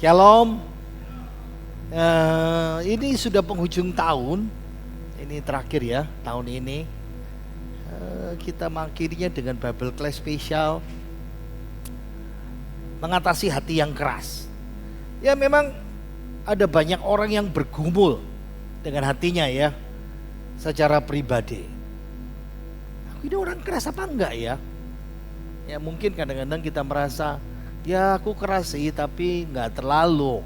Shalom. Ini sudah penghujung tahun. Ini terakhir ya tahun ini. Kita mengakhirinya dengan Bible Class spesial mengatasi hati yang keras. Ya memang ada banyak orang yang bergumul dengan hatinya ya, secara pribadi. Aku ini orang keras apa enggak ya? Ya mungkin kadang-kadang kita merasa ya aku keras sih tapi enggak terlalu.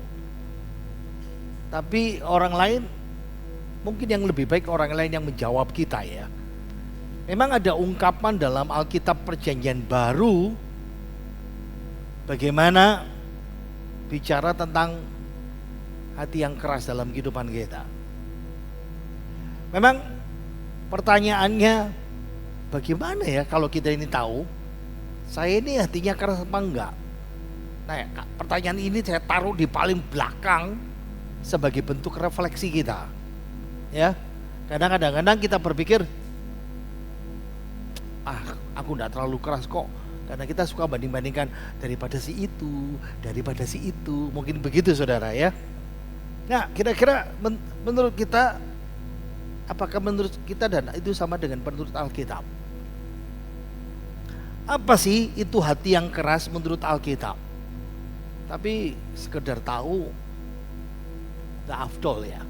Tapi orang lain mungkin yang lebih baik orang lain yang menjawab kita ya. Memang ada ungkapan dalam Alkitab Perjanjian Baru bagaimana bicara tentang hati yang keras dalam kehidupan kita. Memang pertanyaannya bagaimana ya kalau kita ini tahu saya ini hatinya keras apa enggak? Nah, pertanyaan ini saya taruh di paling belakang sebagai bentuk refleksi kita. Ya. Kadang-kadang kita berpikir aku enggak terlalu keras kok. Karena kita suka banding-bandingkan daripada si itu, mungkin begitu saudara ya. Nah, kira-kira menurut kita, apakah menurut kita dan itu sama dengan menurut Alkitab? Apa sih itu hati yang keras menurut Alkitab? Tapi sekedar tahu, the afdol ya,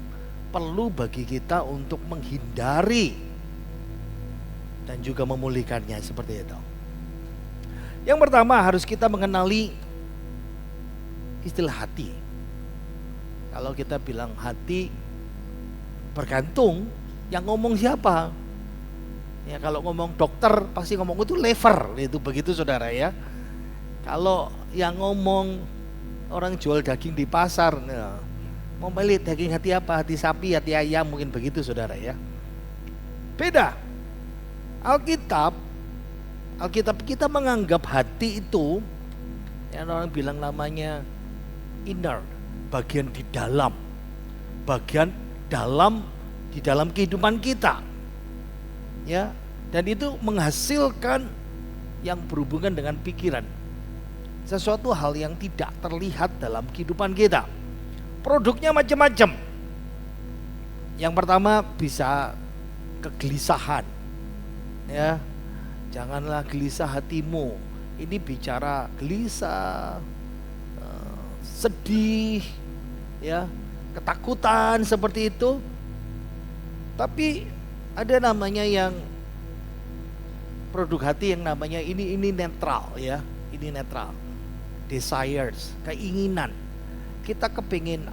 perlu bagi kita untuk menghindari dan juga memulihkannya seperti itu. Yang pertama harus kita mengenali istilah hati. Kalau kita bilang hati, bergantung yang ngomong siapa. Ya kalau ngomong dokter pasti ngomong itu lever, itu begitu saudara ya. Kalau yang ngomong orang jual daging di pasar, ya, mau beli daging hati apa? Hati sapi, hati ayam, mungkin begitu saudara ya. Beda. Alkitab kita menganggap hati itu yang orang bilang namanya inner, bagian di dalam di dalam kehidupan kita. Ya, dan itu menghasilkan yang berhubungan dengan pikiran. Sesuatu hal yang tidak terlihat dalam kehidupan kita. Produknya macam-macam. Yang pertama bisa kegelisahan. Ya. Janganlah gelisah hatimu. Ini bicara gelisah, sedih, ya, ketakutan seperti itu. Tapi ada namanya yang produk hati yang namanya ini netral ya. Ini netral. Desires, keinginan. Kita kepingin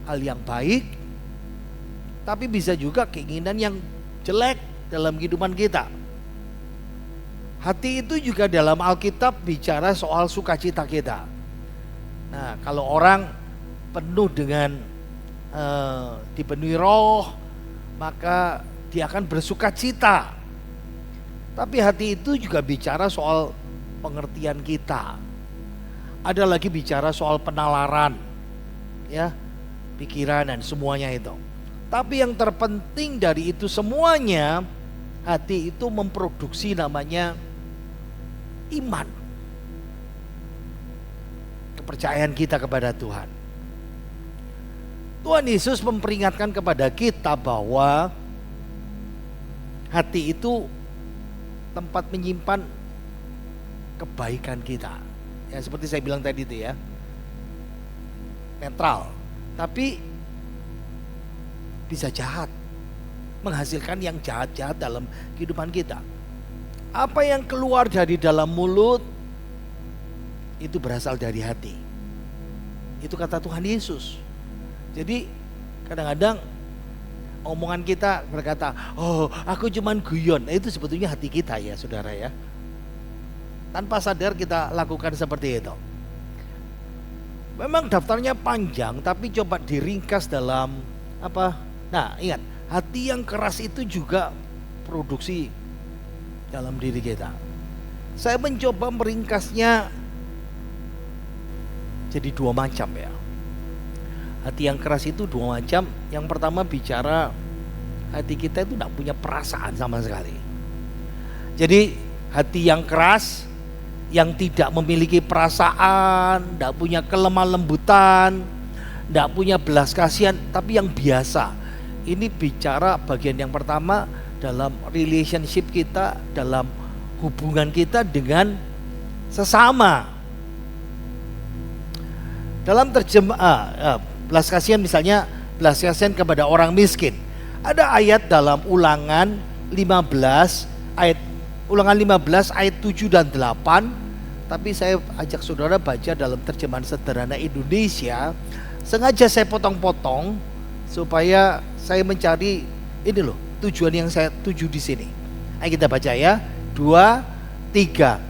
hal yang baik, tapi bisa juga keinginan yang jelek dalam kehidupan kita. Hati itu juga dalam Alkitab bicara soal sukacita kita. Nah, kalau orang penuh dengan dipenuhi roh, maka dia akan bersukacita. Tapi hati itu juga bicara soal pengertian kita. Ada lagi bicara soal penalaran, ya, pikiran dan semuanya itu. Tapi yang terpenting dari itu semuanya, hati itu memproduksi namanya iman, kepercayaan kita kepada Tuhan. Tuhan Yesus memperingatkan kepada kita bahwa hati itu tempat menyimpan kebaikan kita. Ya seperti saya bilang tadi itu ya, netral, tapi bisa jahat, menghasilkan yang jahat-jahat dalam kehidupan kita. Apa yang keluar dari dalam mulut itu berasal dari hati. Itu kata Tuhan Yesus. Jadi kadang-kadang omongan kita berkata, oh aku cuman guyon. Itu sebetulnya hati kita ya saudara ya. Tanpa sadar kita lakukan seperti itu. Memang daftarnya panjang, tapi coba diringkas dalam apa? Nah ingat, hati yang keras itu juga produksi dalam diri kita. Saya mencoba meringkasnya jadi dua macam ya. Hati yang keras itu dua macam. Yang pertama bicara hati kita itu tidak punya perasaan sama sekali. Jadi hati yang keras yang tidak memiliki perasaan, tidak punya kelemah lembutan, tidak punya belas kasihan, tapi yang biasa. Ini bicara bagian yang pertama dalam relationship kita, dalam hubungan kita dengan sesama. Dalam belas kasihan, misalnya belas kasihan kepada orang miskin. Ada ayat dalam Ulangan 15 ayat 7 dan 8. Tapi saya ajak saudara baca dalam terjemahan sederhana Indonesia. Sengaja saya potong-potong supaya saya mencari ini loh, tujuan yang saya tuju di sini. Ayo kita baca ya. 2, 3.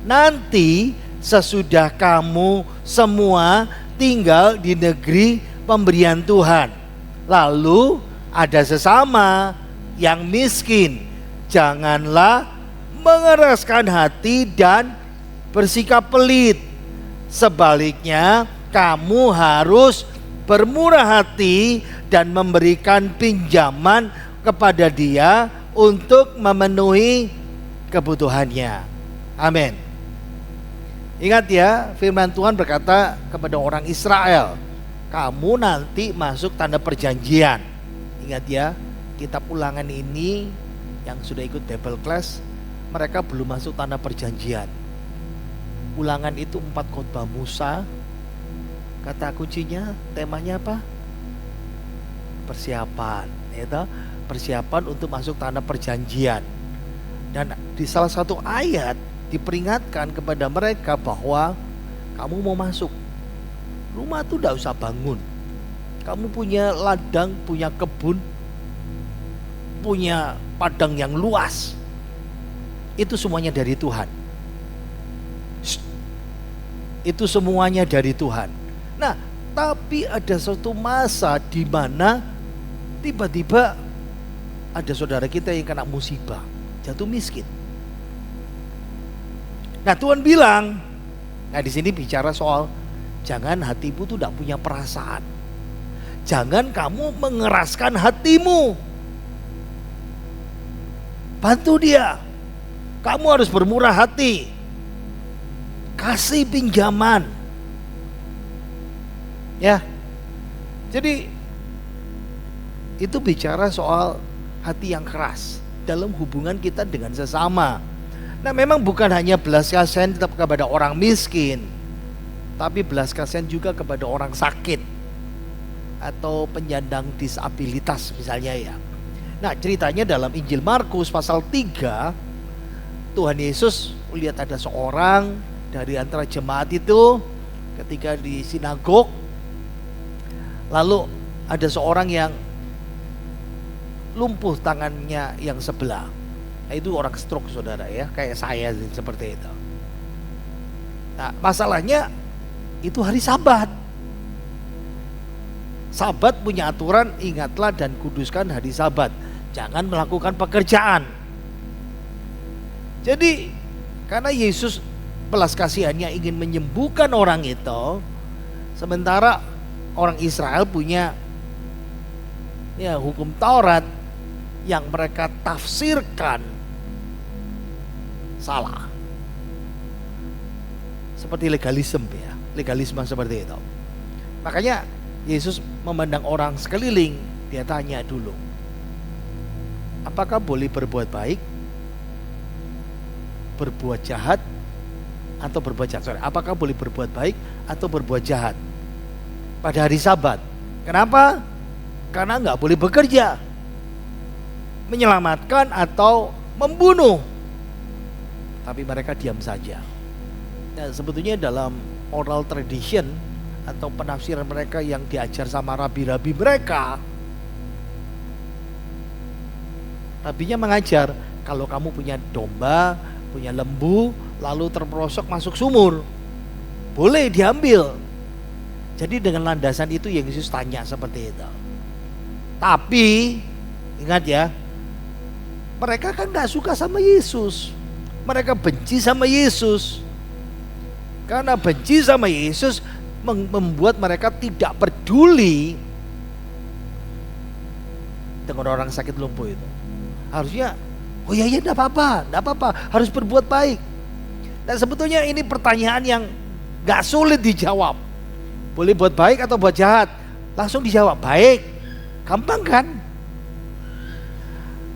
Nanti sesudah kamu semua tinggal di negeri pemberian Tuhan, lalu ada sesama yang miskin, janganlah mengeraskan hati dan bersikap pelit. Sebaliknya, kamu harus bermurah hati dan memberikan pinjaman kepada dia untuk memenuhi kebutuhannya. Amin. Ingat ya, firman Tuhan berkata kepada orang Israel, kamu nanti masuk tanah perjanjian. Ingat ya, kitab Ulangan ini yang sudah ikut Bible class, mereka belum masuk tanah perjanjian. Ulangan itu 4 khotbah Musa. Kata kuncinya, temanya apa? Persiapan, ya, persiapan untuk masuk tanah perjanjian. Dan di salah satu ayat diperingatkan kepada mereka bahwa kamu mau masuk, rumah tuh tidak usah bangun. Kamu punya ladang, punya kebun, punya padang yang luas. Itu semuanya dari Tuhan. Itu semuanya dari Tuhan. Nah, tapi ada suatu masa di mana tiba-tiba ada saudara kita yang kena musibah, jatuh miskin. Nah, Tuhan bilang, nah di sini bicara soal jangan hatimu tuh tidak punya perasaan. Jangan kamu mengeraskan hatimu. Bantu dia. Kamu harus bermurah hati. Kasih pinjaman. Ya. Jadi itu bicara soal hati yang keras dalam hubungan kita dengan sesama. Nah, memang bukan hanya belas kasihan tetap kepada orang miskin, tapi belas kasihan juga kepada orang sakit atau penyandang disabilitas misalnya ya. Nah, ceritanya dalam Injil Markus pasal 3, Tuhan Yesus lihat ada seorang dari antara jemaat itu ketika di sinagog, lalu ada seorang yang lumpuh tangannya yang sebelah. Nah, itu orang stroke saudara ya, kayak saya seperti itu. Nah, masalahnya itu hari Sabat. Sabat punya aturan, ingatlah dan kuduskan hari Sabat. Jangan melakukan pekerjaan. Jadi karena Yesus belas kasihannya ingin menyembuhkan orang itu, sementara orang Israel punya ya hukum Taurat yang mereka tafsirkan salah, seperti legalisme ya, legalisme seperti itu. Makanya Yesus memandang orang sekeliling, dia tanya dulu, apakah boleh berbuat baik, berbuat jahat, atau berbuat jahat? Apakah boleh berbuat baik atau berbuat jahat pada hari Sabat? Kenapa? Karena nggak boleh bekerja, menyelamatkan atau membunuh. Tapi mereka diam saja. Nah, sebetulnya dalam oral tradition atau penafsiran mereka yang diajar sama rabi-rabi mereka, rabinya mengajar kalau kamu punya domba, punya lembu, lalu terperosok masuk sumur, boleh diambil. Jadi dengan landasan itu yang Yesus tanya seperti itu. Tapi ingat ya, mereka kan gak suka sama Yesus. Mereka benci sama Yesus. Karena benci sama Yesus membuat mereka tidak peduli dengan orang sakit lumpuh itu. Harusnya, oh iya enggak apa-apa, harus berbuat baik. Dan sebetulnya ini pertanyaan yang gak sulit dijawab. Boleh buat baik atau buat jahat? Langsung dijawab, baik. Gampang kan?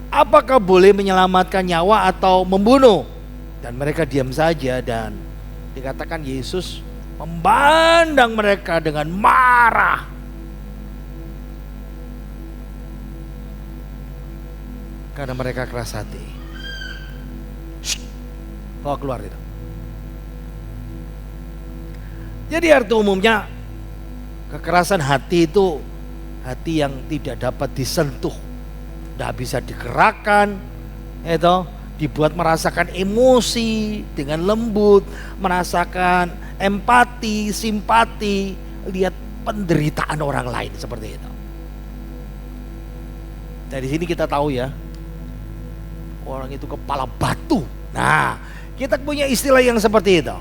Apakah boleh menyelamatkan nyawa atau membunuh? Dan mereka diam saja, dan dikatakan Yesus memandang mereka dengan marah. Karena mereka keras hati. Bawa keluar itu. Jadi arti umumnya kekerasan hati itu hati yang tidak dapat disentuh, tidak bisa digerakkan, itu dibuat merasakan emosi dengan lembut, merasakan empati, simpati, lihat penderitaan orang lain seperti itu. Dari sini kita tahu ya, orang itu kepala batu. Nah, kita punya istilah yang seperti itu.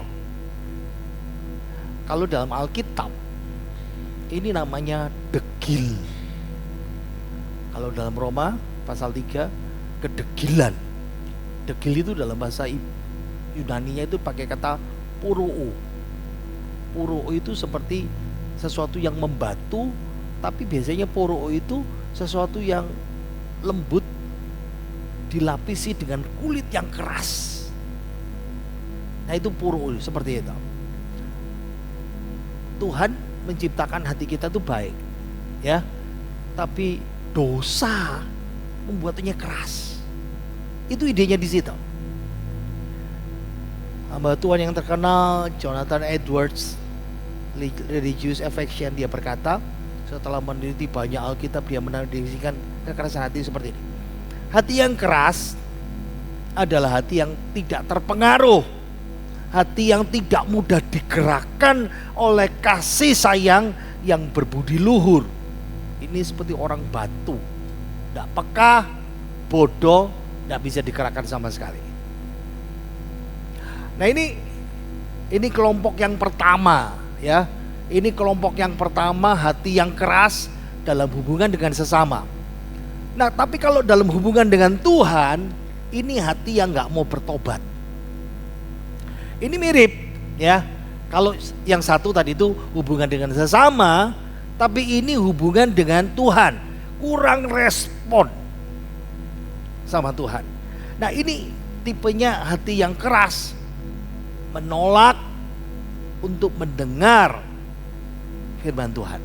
Kalau dalam Alkitab, ini namanya degil. Kalau dalam Roma pasal 3, kedegilan. Degil itu dalam bahasa Yunaninya itu pakai kata puroo. Puroo itu seperti sesuatu yang membatu, tapi biasanya puroo itu sesuatu yang lembut, dilapisi dengan kulit yang keras. Nah itu puroo, seperti itu. Tuhan menciptakan hati kita itu baik, ya, tapi dosa membuatnya keras. Itu idenya di situ. Hamba Tuhan yang terkenal Jonathan Edwards, Religious Affection, dia berkata setelah meneliti banyak Alkitab, dia mendefinisikan kekerasan hati seperti ini. Hati yang keras adalah hati yang tidak terpengaruh, hati yang tidak mudah digerakkan oleh kasih sayang yang berbudi luhur. Ini seperti orang batu, tidak peka, bodoh, tidak bisa digerakkan sama sekali. Nah ini kelompok yang pertama, ya. Ini kelompok yang pertama, hati yang keras dalam hubungan dengan sesama. Nah, tapi kalau dalam hubungan dengan Tuhan, ini hati yang nggak mau bertobat. Ini mirip, ya. Kalau yang satu tadi itu hubungan dengan sesama, tapi ini hubungan dengan Tuhan, kurang respon sama Tuhan. Nah, ini tipenya hati yang keras, menolak untuk mendengar firman Tuhan.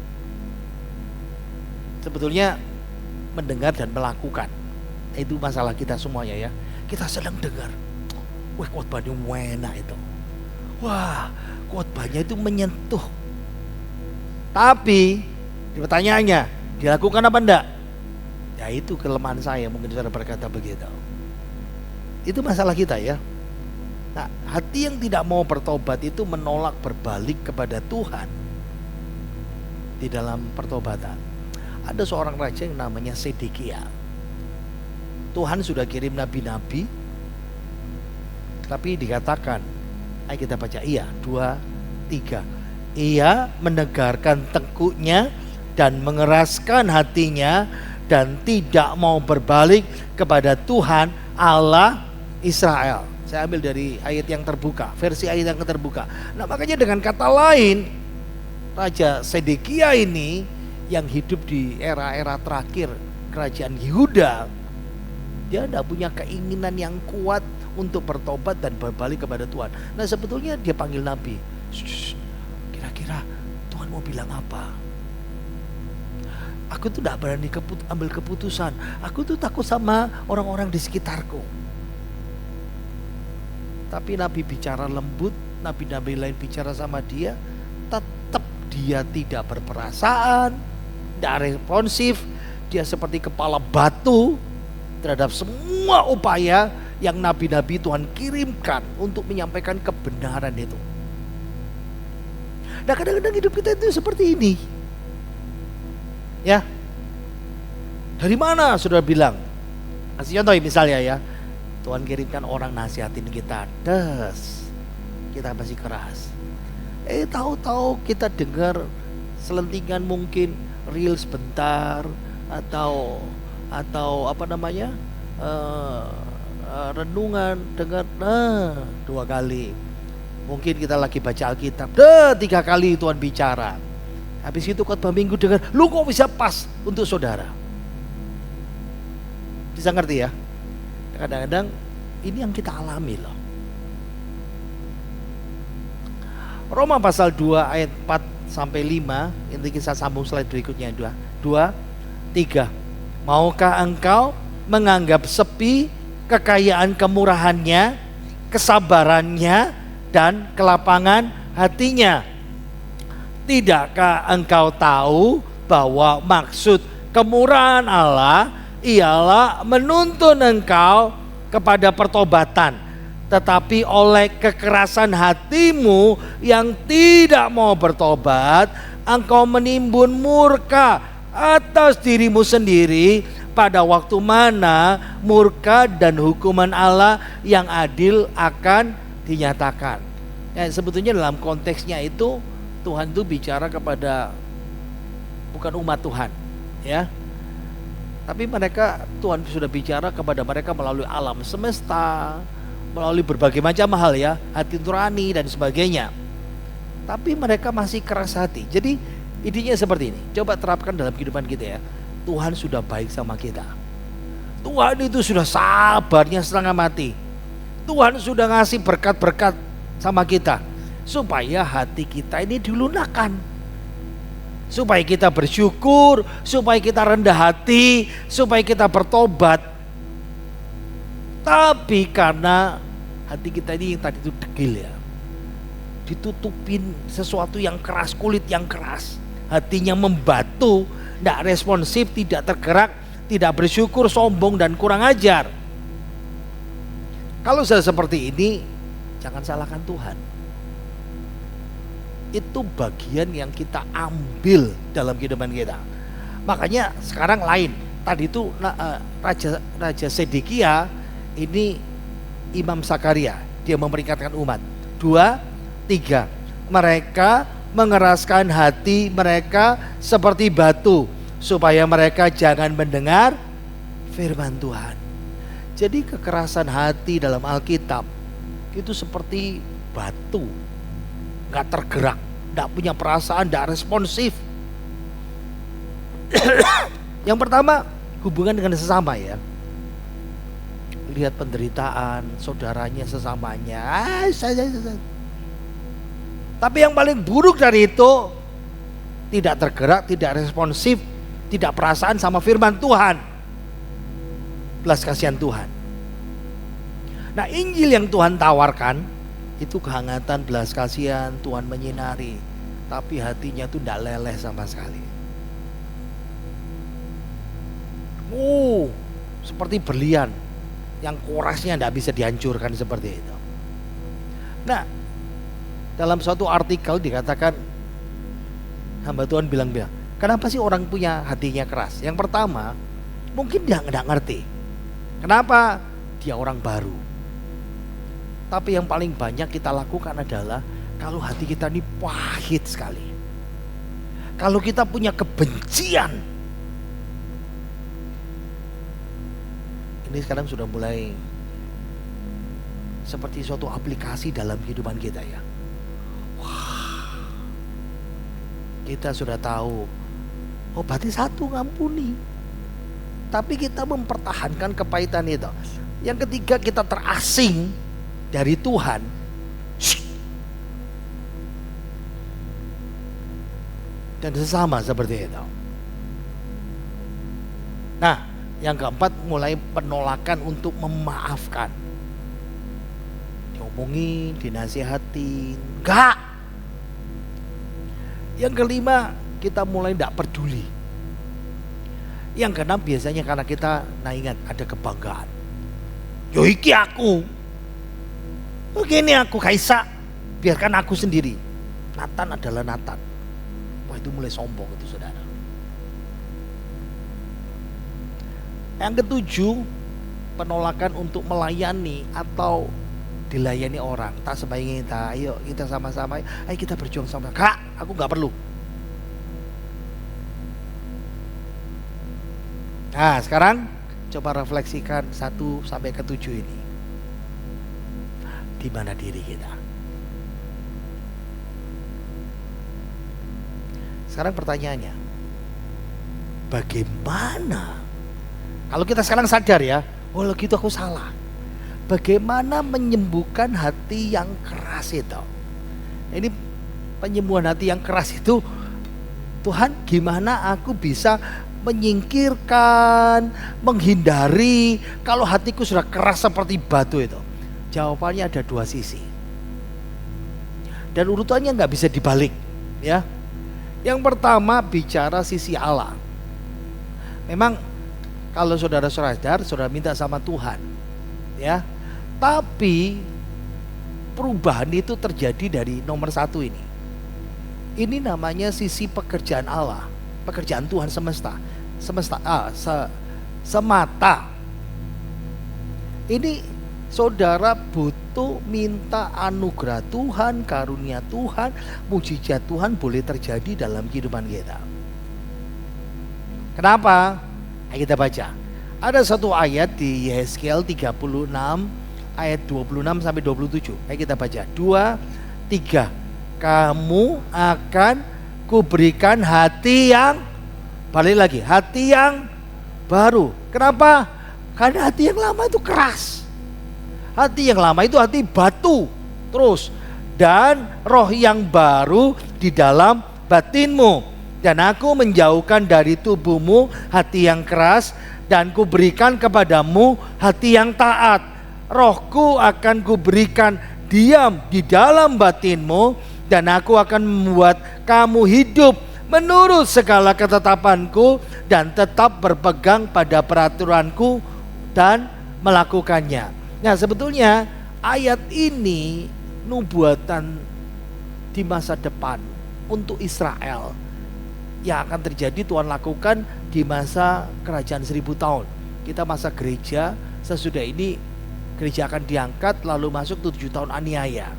Sebetulnya mendengar dan melakukan, itu masalah kita semuanya, ya. Kita sedang dengar, wah khotbahnya enak itu, wah khotbahnya itu menyentuh, tapi pertanyaannya dilakukan apa enggak? Ya itu kelemahan saya, mungkin saudara berkata begitu. Itu masalah kita, ya. Nah, hati yang tidak mau bertobat itu menolak berbalik kepada Tuhan di dalam pertobatan. Ada seorang raja yang namanya Sedekia. Tuhan sudah kirim nabi-nabi, tapi dikatakan, ayo kita baca, 2:3. Ia menegarkan tengkuknya dan mengeraskan hatinya dan tidak mau berbalik kepada Tuhan Allah Israel. Saya ambil dari ayat yang terbuka, versi ayat yang terbuka. Nah, makanya dengan kata lain, Raja Sedekia ini yang hidup di era-era terakhir kerajaan Yehuda, dia tidak punya keinginan yang kuat untuk bertobat dan berbalik kepada Tuhan. Nah, sebetulnya dia panggil nabi, kira-kira Tuhan mau bilang apa? Aku tuh tidak berani ambil keputusan. Aku tuh takut sama orang-orang di sekitarku. Tapi nabi bicara lembut, nabi-nabi lain bicara sama dia, tetap dia tidak berperasaan, tidak responsif. Dia seperti kepala batu terhadap semua upaya yang nabi-nabi Tuhan kirimkan untuk menyampaikan kebenaran itu. Nah, kadang-kadang hidup kita itu seperti ini, ya. Dari mana saudara bilang? Kasih contoh misalnya, ya. Tuhan kirimkan orang nasihatin kita, kita masih keras. Tahu-tahu kita dengar selentingan, mungkin reel sebentar, atau apa namanya, renungan, dengar 2 kali. Mungkin kita lagi baca Alkitab, 3 kali Tuhan bicara. Habis itu khotbah minggu dengar, lu kok bisa pas untuk saudara? Bisa ngerti ya? Kadang-kadang ini yang kita alami loh. Roma pasal 2 ayat 4 sampai 5, ini kita sambung slide berikutnya. 2, 3. Maukah engkau menganggap sepi kekayaan kemurahannya, kesabarannya, dan kelapangan hatinya? Tidakkah engkau tahu bahwa maksud kemurahan Allah ialah menuntun engkau kepada pertobatan, tetapi oleh kekerasan hatimu yang tidak mau bertobat, engkau menimbun murka atas dirimu sendiri, pada waktu mana murka dan hukuman Allah yang adil akan dinyatakan. Ya, sebetulnya dalam konteksnya itu Tuhan itu bicara kepada bukan umat Tuhan, ya. Tapi mereka, Tuhan sudah bicara kepada mereka melalui alam semesta, melalui berbagai macam hal ya, hati nurani dan sebagainya. Tapi mereka masih keras hati. Jadi idenya seperti ini. Coba terapkan dalam kehidupan kita ya. Tuhan sudah baik sama kita. Tuhan itu sudah sabarnya setengah mati. Tuhan sudah ngasih berkat-berkat sama kita, supaya hati kita ini dilunakkan, supaya kita bersyukur, supaya kita rendah hati, supaya kita bertobat. Tapi karena hati kita ini yang tadi itu degil ya, ditutupin sesuatu yang keras, kulit yang keras, hatinya membatu, tidak responsif, tidak tergerak, tidak bersyukur, sombong dan kurang ajar. Kalau sudah seperti ini, jangan salahkan Tuhan. Itu bagian yang kita ambil dalam kehidupan kita. Makanya sekarang lain. Tadi itu Raja Sedekia, ini Imam Sakaria, dia memperingatkan umat. 2, 3. Mereka mengeraskan hati mereka seperti batu, supaya mereka jangan mendengar firman Tuhan. Jadi kekerasan hati dalam Alkitab itu seperti batu, gak tergerak, gak punya perasaan, gak responsif. Yang pertama, hubungan dengan sesama ya. Lihat penderitaan saudaranya, sesamanya. Tapi yang paling buruk dari itu, tidak tergerak, tidak responsif, tidak perasaan sama firman Tuhan, belas kasihan Tuhan. Nah, Injil yang Tuhan tawarkan itu kehangatan, belas kasihan, Tuhan menyinari, tapi hatinya itu tidak leleh sama sekali. Seperti berlian yang korasnya tidak bisa dihancurkan, seperti itu. Nah, dalam suatu artikel dikatakan, hamba Tuhan bilang, kenapa sih orang punya hatinya keras? Yang pertama, mungkin dia nggak ngerti. Kenapa? Dia orang baru. Tapi yang paling banyak kita lakukan adalah kalau hati kita ini pahit sekali, kalau kita punya kebencian, ini sekarang sudah mulai seperti suatu aplikasi dalam kehidupan kita ya. Wah, kita sudah tahu, oh berarti satu, ngampuni. Tapi kita mempertahankan kepahitan itu. Yang ketiga, kita terasing dari Tuhan. Dan sesama seperti itu. Nah, yang keempat, mulai penolakan untuk memaafkan. Diomongin, dinasihati, enggak. Yang kelima, kita mulai tidak peduli. Yang keenam, biasanya karena kita ingat ada kebanggaan. Yo iki aku, begini aku Kaisa, biarkan aku sendiri. Nathan adalah Nathan. Wah, itu mulai sombong itu saudara. Yang ketujuh, penolakan untuk melayani atau dilayani orang. Tak sebaiknya kita, ayo kita sama-sama, ayo kita berjuang sama. Kak, aku gak perlu. Nah, sekarang coba refleksikan 1 sampai ke 7 ini. Di mana diri kita? Sekarang pertanyaannya, bagaimana? Kalau kita sekarang sadar ya, oh gitu aku salah. Bagaimana menyembuhkan hati yang keras itu? Ini penyembuhan hati yang keras itu, Tuhan gimana aku bisa menyingkirkan, menghindari kalau hatiku sudah keras seperti batu itu? Jawabannya ada dua sisi. Dan urutannya nggak bisa dibalik ya. Yang pertama bicara sisi Allah. Memang kalau saudara sadar, saudara minta sama Tuhan ya. Tapi perubahan itu terjadi dari nomor satu ini. Ini namanya sisi pekerjaan Allah, pekerjaan Tuhan semata. Ini saudara butuh minta anugerah Tuhan, karunia Tuhan, mujizat Tuhan boleh terjadi dalam kehidupan kita. Kenapa? Ayo kita baca. Ada satu ayat di Yehezkiel 36 ayat 26 sampai 27. Ayo kita baca. 2, 3. Kamu akan kuberikan hati yang, balik lagi, hati yang baru. Kenapa? Karena hati yang lama itu keras. Hati yang lama itu hati batu. Terus, dan roh yang baru di dalam batinmu. Dan aku menjauhkan dari tubuhmu hati yang keras, dan kuberikan kepadamu hati yang taat. Rohku akan kuberikan diam di dalam batinmu, dan aku akan membuat kamu hidup menurut segala ketetapanku, dan tetap berpegang pada peraturanku dan melakukannya. Nah, sebetulnya ayat ini nubuatan di masa depan untuk Israel yang akan terjadi Tuhan lakukan di masa kerajaan 1000 tahun. Kita masa gereja, sesudah ini gereja akan diangkat lalu masuk 7 tahun aniaya.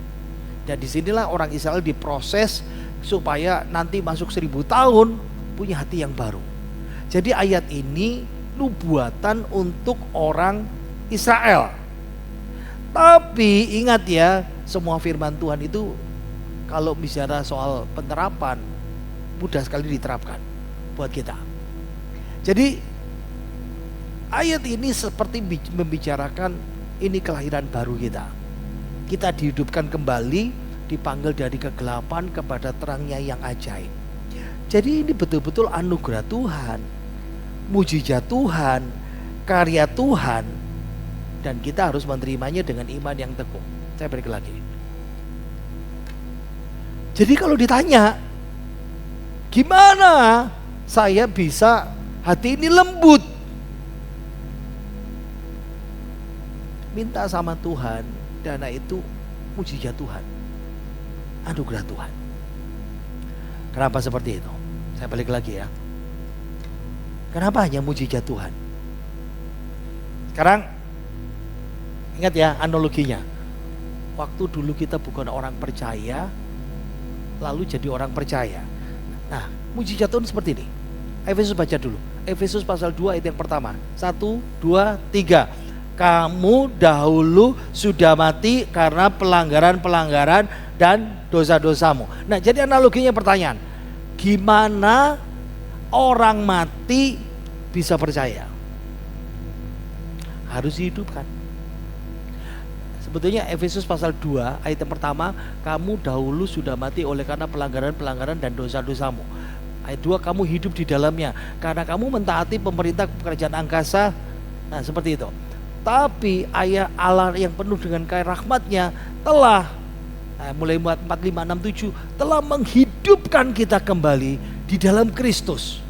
Dan disinilah orang Israel diproses supaya nanti masuk 1000 tahun punya hati yang baru. Jadi ayat ini nubuatan untuk orang Israel. Tapi ingat ya, semua firman Tuhan itu kalau bicara soal penerapan mudah sekali diterapkan buat kita. Jadi ayat ini seperti membicarakan ini kelahiran baru kita. Kita dihidupkan kembali, dipanggil dari kegelapan kepada terangnya yang ajaib. Jadi ini betul-betul anugerah Tuhan, mujizat Tuhan, karya Tuhan, dan kita harus menerimanya dengan iman yang teguh. Saya balik lagi. Jadi kalau ditanya, gimana saya bisa hati ini lembut? Minta sama Tuhan, dana itu mujizat Tuhan, anugerah Tuhan. Kenapa seperti itu? Saya balik lagi ya. Kenapa hanya mujizat Tuhan? Sekarang ingat ya analoginya. Waktu dulu kita bukan orang percaya, lalu jadi orang percaya. Nah, mujizat Tuhan seperti ini. Efesus baca dulu. Efesus pasal 2 ayat yang pertama. 1, 2, 3. Kamu dahulu sudah mati karena pelanggaran-pelanggaran dan dosa-dosamu. Nah, jadi analoginya pertanyaan, gimana orang mati bisa percaya? Harus dihidupkan. Sebetulnya Efesus pasal 2 ayat yang pertama, kamu dahulu sudah mati oleh karena pelanggaran-pelanggaran dan dosa-dosamu. Ayat 2, kamu hidup di dalamnya karena kamu mentaati pemerintah kerajaan angkasa. Nah, seperti itu. Tapi ayat Allah yang penuh dengan kasih rahmatnya telah mulai 4, 5, 6, 7 telah menghidupkan kita kembali di dalam Kristus.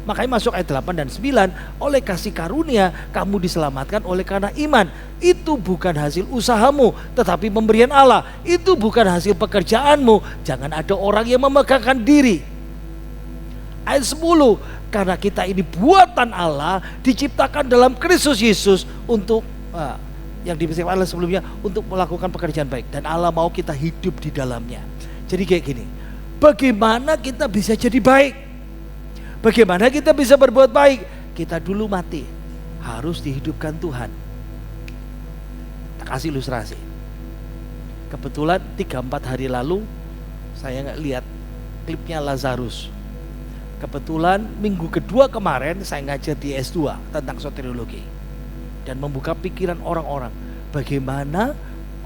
Makanya masuk ayat 8 dan 9, oleh kasih karunia kamu diselamatkan oleh karena iman. Itu bukan hasil usahamu, tetapi pemberian Allah. Itu bukan hasil pekerjaanmu. Jangan ada orang yang memegahkan diri. Ayat 10, karena kita ini buatan Allah, diciptakan dalam Kristus Yesus untuk yang dibisarkan Allah sebelumnya untuk melakukan pekerjaan baik, dan Allah mau kita hidup di dalamnya. Jadi kayak gini, bagaimana kita bisa jadi baik? Bagaimana kita bisa berbuat baik? Kita dulu mati, harus dihidupkan Tuhan. Kita kasih ilustrasi. Kebetulan 3-4 hari lalu Saya nggak lihat klipnya Lazarus. Kebetulan minggu kedua kemarin saya ngajar di S2 tentang soteriologi. Dan membuka pikiran orang-orang. Bagaimana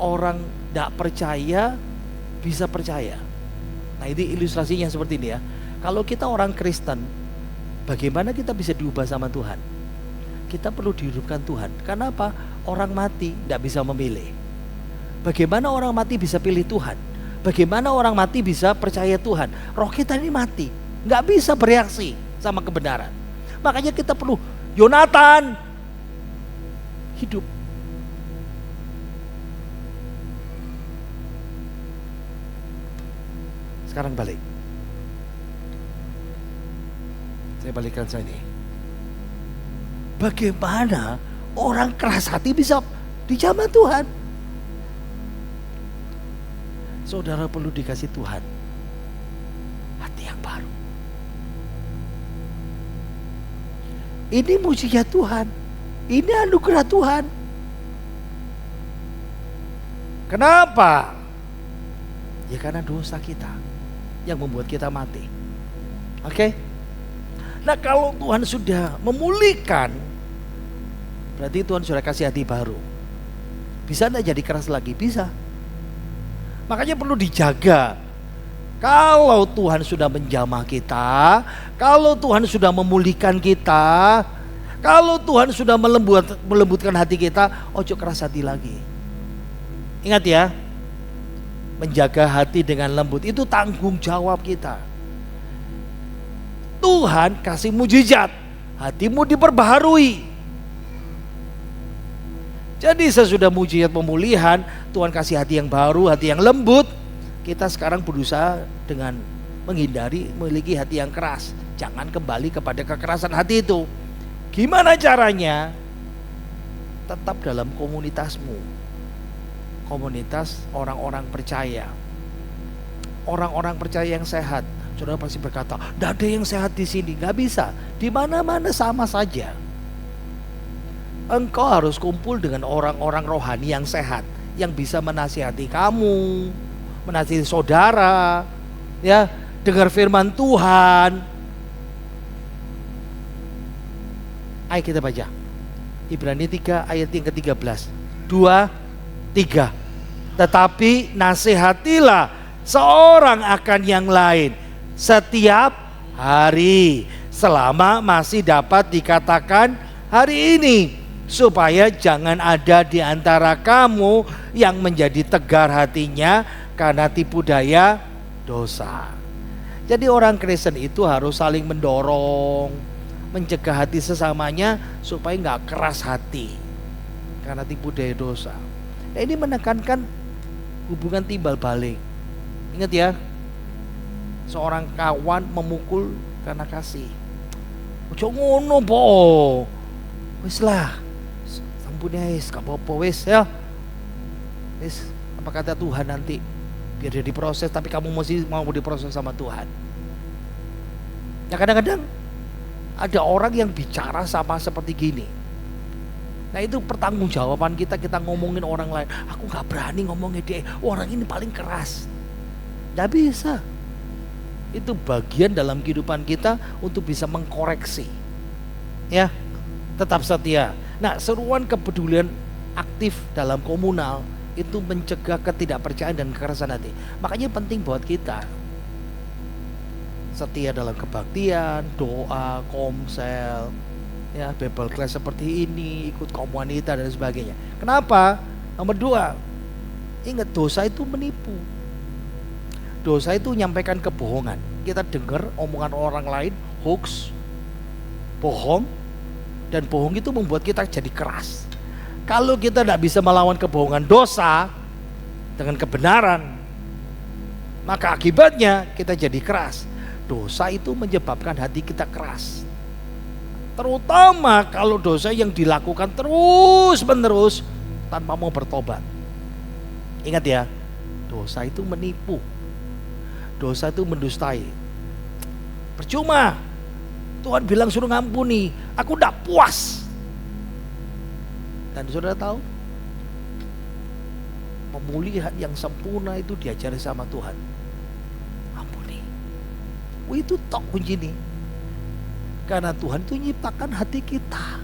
orang tidak percaya bisa percaya. Nah ini ilustrasinya seperti ini ya. Kalau kita orang Kristen, bagaimana kita bisa diubah sama Tuhan? Kita perlu dihidupkan Tuhan. Karena apa? Orang mati tidak bisa memilih. Bagaimana orang mati bisa pilih Tuhan? Bagaimana orang mati bisa percaya Tuhan? Roh kita ini mati, nggak bisa bereaksi sama kebenaran. Makanya kita perlu Yonatan hidup. Sekarang balik. Saya balikkan saya ini. Bagaimana orang keras hati bisa dijamah Tuhan? Saudara perlu dikasih Tuhan hati yang baru. Ini mujizat Tuhan. Ini anugerah Tuhan. Kenapa? Ya karena dosa kita yang membuat kita mati. Oke? Nah kalau Tuhan sudah memulihkan, berarti Tuhan sudah kasih hati baru. Bisa enggak jadi keras lagi? Bisa. Makanya perlu dijaga. Kalau Tuhan sudah menjamah kita, kalau Tuhan sudah memulihkan kita, kalau Tuhan sudah melembutkan hati kita, ojo keras hati lagi. Ingat ya, menjaga hati dengan lembut itu tanggung jawab kita. Tuhan kasih mujizat, hatimu diperbaharui. Jadi sesudah mujizat pemulihan, Tuhan kasih hati yang baru, hati yang lembut. Kita sekarang berusaha dengan menghindari memiliki hati yang keras. Jangan kembali kepada kekerasan hati itu. Gimana caranya? Tetap dalam komunitasmu. Komunitas orang-orang percaya. Orang-orang percaya yang sehat. Saudara pasti berkata, "Tidak ada yang sehat di sini." Gak bisa. Di mana-mana sama saja. Engkau harus kumpul dengan orang-orang rohani yang sehat, yang bisa menasihati kamu, menasihati saudara, ya, dengar firman Tuhan. Ayo kita baca Ibrani 3 ayat yang ke-13. 2, 3. Tetapi nasihatilah seorang akan yang lain setiap hari, selama masih dapat dikatakan hari ini, supaya jangan ada di antara kamu yang menjadi tegar hatinya karena tipu daya dosa. Jadi orang Kristen itu harus saling mendorong, mencegah hati sesamanya supaya nggak keras hati karena tipu daya dosa. Nah, ini menekankan hubungan timbal balik. Ingat ya, seorang kawan memukul karena kasih. Ojo ngono po, wis lah. Punya wis, gak apa-apa wis ya. Wis, apa kata Tuhan nanti? Biar dia diproses, tapi kamu mesti mau diproses sama Tuhan. Ya kadang-kadang ada orang yang bicara sama seperti gini. Nah itu pertanggungjawaban kita ngomongin orang lain. Aku gak berani ngomongin dia, orang ini paling keras. Gak bisa. Itu bagian dalam kehidupan kita untuk bisa mengkoreksi. Ya, tetap setia. Nah, seruan kepedulian aktif dalam komunal itu mencegah ketidakpercayaan dan kekerasan hati. Makanya penting buat kita setia dalam kebaktian, doa, komsel, ya, Bible class seperti ini, ikut kaum wanita dan sebagainya. Kenapa? Nomor 2, ingat dosa itu menipu. Dosa itu menyampaikan kebohongan. Kita dengar omongan orang lain, hoax, bohong. Dan bohong itu membuat kita jadi keras. Kalau kita tidak bisa melawan kebohongan dosa dengan kebenaran, maka akibatnya kita jadi keras. Dosa itu menyebabkan hati kita keras. Terutama kalau dosa yang dilakukan terus menerus tanpa mau bertobat. Ingat ya, dosa itu menipu. Dosa itu mendustai. Percuma Tuhan bilang suruh ngampuni, aku tidak puas. Dan saudara tahu, pemulihan yang sempurna itu diajari sama Tuhan. Itu tok kunci nih. Karena Tuhan itu nyiptakan hati kita.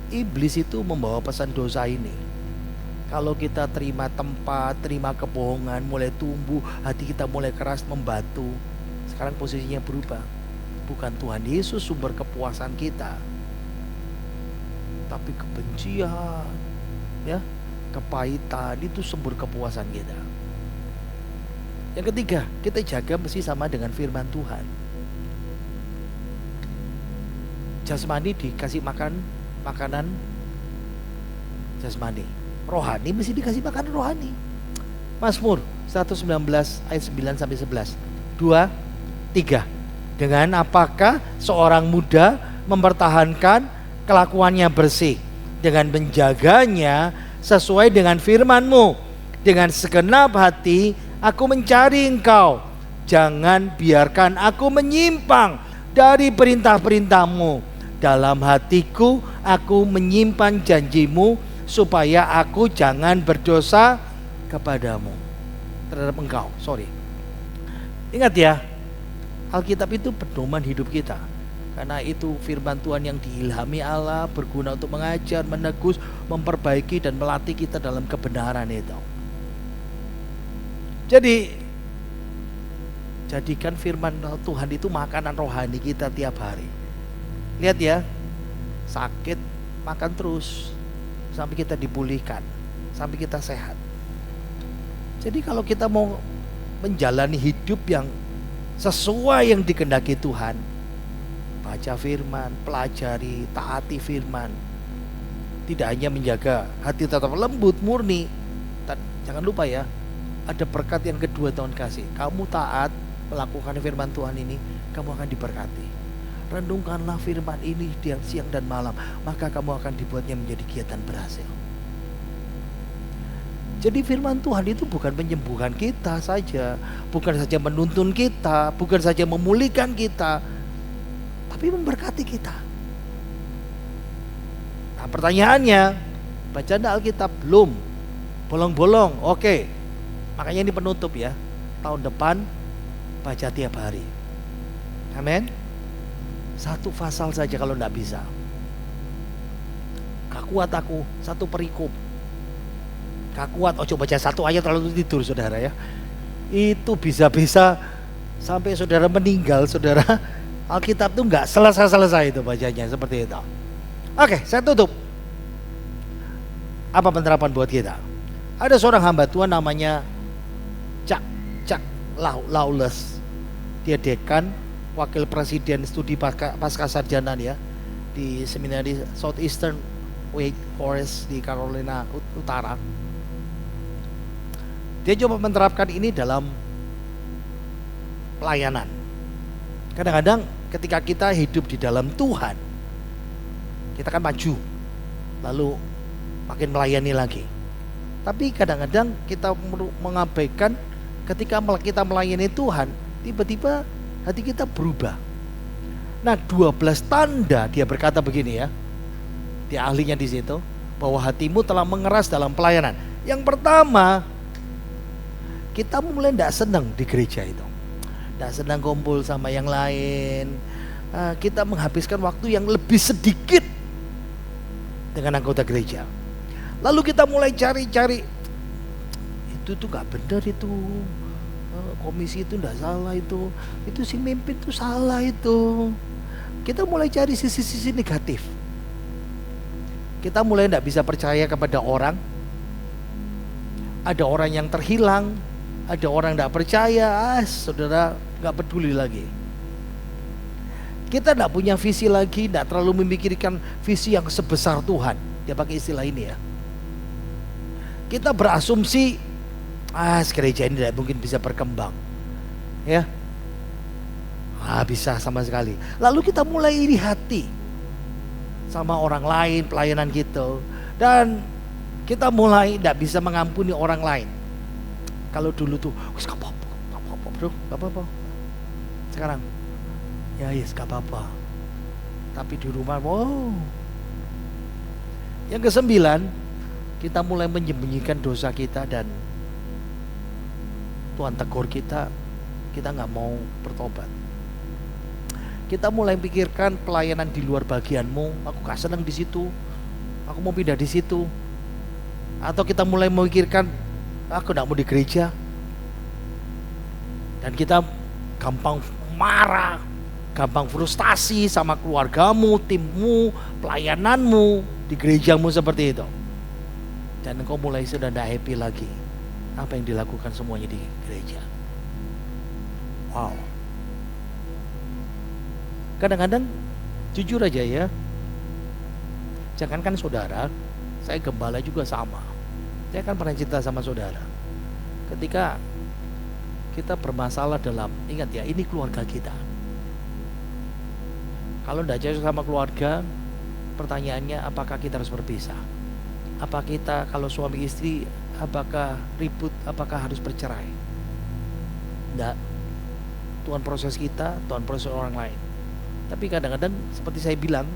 Iblis itu membawa pesan dosa ini. Kalau kita terima tempat, terima kebohongan, mulai tumbuh, hati kita mulai keras, membatu. Sekarang posisinya berubah. Bukan Tuhan Yesus sumber kepuasan kita, tapi kebencian, ya, kepahitan itu sumber kepuasan kita. Yang ketiga, kita jaga mesti sama dengan firman Tuhan. Jasmani dikasih makanan jasmani, rohani mesti dikasih makanan rohani. Mazmur 119 ayat 9 sampai 11. 2, 3. Dengan apakah seorang muda mempertahankan kelakuannya bersih? Dengan menjaganya sesuai dengan firman-Mu. Dengan segenap hati aku mencari Engkau. Jangan biarkan aku menyimpang dari perintah-perintah-Mu. Dalam hatiku aku menyimpan janji-Mu, supaya aku jangan berdosa kepadamu. Terhadap Engkau, Ingat ya, Alkitab itu pedoman hidup kita. Karena itu firman Tuhan yang diilhami Allah, berguna untuk mengajar, menegus, memperbaiki dan melatih kita dalam kebenaran itu. Jadi jadikan firman Tuhan itu makanan rohani kita tiap hari. Lihat ya, sakit makan terus sampai kita dipulihkan, sampai kita sehat. Jadi kalau kita mau menjalani hidup yang sesuai yang dikehendaki Tuhan, baca firman, pelajari, taati firman. Tidak hanya menjaga hati tetap lembut, murni. Jangan lupa ya, ada berkat yang kedua Tuhan kasih. Kamu taat melakukan firman Tuhan ini, kamu akan diberkati. Renungkanlah firman ini siang dan malam, maka kamu akan dibuatnya menjadi giat dan berhasil. Jadi firman Tuhan itu bukan menyembuhkan kita saja, bukan saja menuntun kita, bukan saja memulihkan kita, tapi memberkati kita. Nah pertanyaannya, baca Alkitab belum? Bolong-bolong, oke. Makanya ini penutup ya, tahun depan baca tiap hari. Amin. 1 pasal saja kalau enggak bisa. Gak kuat aku, 1 perikop. Gak kuat, coba baca 1 ayat lalu tidur saudara ya. Itu bisa-bisa sampai saudara meninggal, saudara. Alkitab itu gak selesai-selesai itu bacanya, seperti itu. Oke, saya tutup. Apa penerapan buat kita? Ada seorang hamba Tuhan namanya Chuck Lawless. Dia dekan, wakil presiden studi pasca sarjana ya, di seminari Southeastern Wake Forest di Carolina Utara. Dia coba menerapkan ini dalam pelayanan. Kadang-kadang ketika kita hidup di dalam Tuhan, kita kan maju, lalu makin melayani lagi. Tapi kadang-kadang kita mengabaikan ketika kita melayani Tuhan, tiba-tiba hati kita berubah. Nah 12 tanda dia berkata begini ya, dia ahlinya di situ, bahwa hatimu telah mengeras dalam pelayanan. Yang pertama, kita mulai tidak senang di gereja itu, tidak senang kumpul sama yang lain. Kita menghabiskan waktu yang lebih sedikit dengan anggota gereja. Lalu kita mulai cari-cari, itu tuh gak benar itu, komisi itu tidak salah itu si mimpin itu salah itu. Kita mulai cari sisi-sisi negatif. Kita mulai tidak bisa percaya kepada orang. Ada orang yang terhilang, ada orang tidak percaya, saudara gak peduli lagi. Kita tidak punya visi lagi, tidak terlalu memikirkan visi yang sebesar Tuhan. Dia pakai istilah ini ya. Kita berasumsi, gereja ini tidak mungkin bisa berkembang, ya, bisa sama sekali. Lalu kita mulai iri hati sama orang lain, pelayanan gitu, dan kita mulai tidak bisa mengampuni orang lain. Kalau dulu tuh, gak apa-apa bro, gak apa-apa. Sekarang, ya gak apa-apa. Tapi di rumah, wow. Yang ke-9, kita mulai menyembunyikan dosa kita dan Tuhan tegur kita, kita nggak mau bertobat. Kita mulai pikirkan pelayanan di luar bagianmu, aku gak senang di situ, aku mau pindah di situ. Atau kita mulai memikirkan, aku gak mau di gereja. Dan kita gampang marah, gampang frustasi sama keluargamu, timmu, pelayananmu, di gerejamu seperti itu. Dan engkau mulai sudah tidak happy lagi apa yang dilakukan semuanya di gereja. Wow. Kadang-kadang jujur aja ya, jangankan saudara, saya gembala juga sama. Saya kan pernah cerita sama saudara, ketika kita bermasalah dalam, ingat ya, ini keluarga kita. Kalau tidak cocok sama keluarga, pertanyaannya apakah kita harus berpisah? Apa kita kalau suami istri, apakah ribut, apakah harus bercerai? Tidak. Tuhan proses kita, Tuhan proses orang lain. Tapi kadang-kadang seperti saya bilang,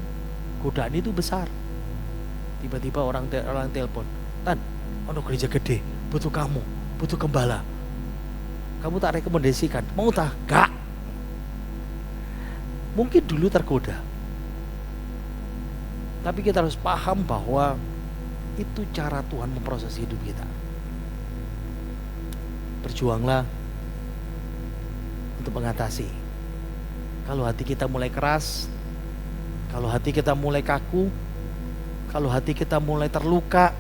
godaan itu besar. Tiba-tiba orang telepon, Tan, ono gereja gede, butuh kamu, butuh gembala. Kamu tak rekomendasikan, mau tak? Gak. Mungkin dulu tergoda. Tapi kita harus paham bahwa itu cara Tuhan memproses hidup kita. Berjuanglah untuk mengatasi. Kalau hati kita mulai keras, kalau hati kita mulai kaku, kalau hati kita mulai terluka,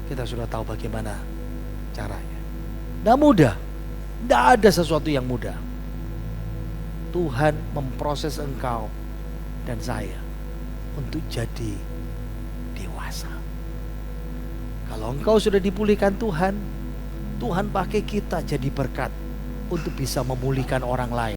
kita sudah tahu bagaimana caranya. Tidak mudah, tidak ada sesuatu yang mudah. Tuhan memproses engkau dan saya untuk jadi dewasa. Kalau engkau sudah dipulihkan Tuhan, Tuhan pakai kita jadi berkat untuk bisa memulihkan orang lain.